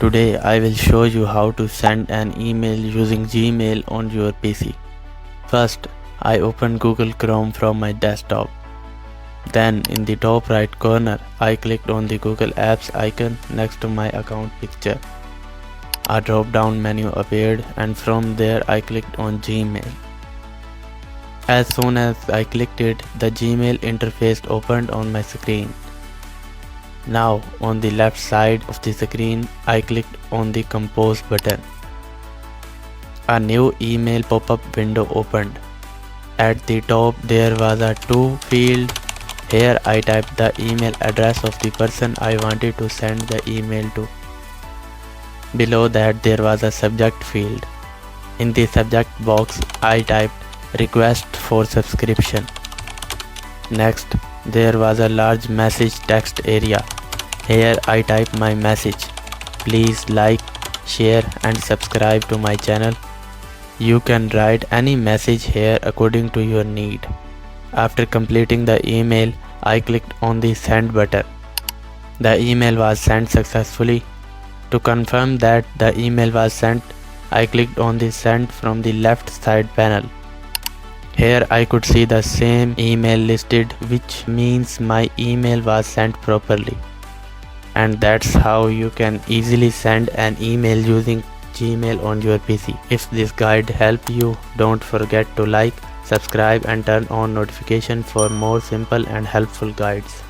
Today I will show you how to send an email using Gmail on your PC. First, I open Google Chrome from my desktop. Then in the top right corner, I clicked on the Google Apps icon next to my account picture. A drop down menu appeared and from there I clicked on Gmail. As soon as I clicked it, the Gmail interface opened on my screen. Now on the left side of the screen, I clicked on the Compose button. A new email pop-up window opened. At the top there was a to field. Here I typed the email address of the person I wanted to send the email to. Below that there was a subject field. In the subject box I typed request for subscription. Next, there was a large message text area. Here I type my message. Please like, share and subscribe to my channel. You can write any message here according to your need. After completing the email, I clicked on the send button. The email was sent successfully. To confirm that the email was sent, I clicked on the send from the left side panel. Here I could see the same email listed, which means my email was sent properly. And that's how you can easily send an email using Gmail on your PC. If this guide helped you, don't forget to like, subscribe and turn on notification for more simple and helpful guides.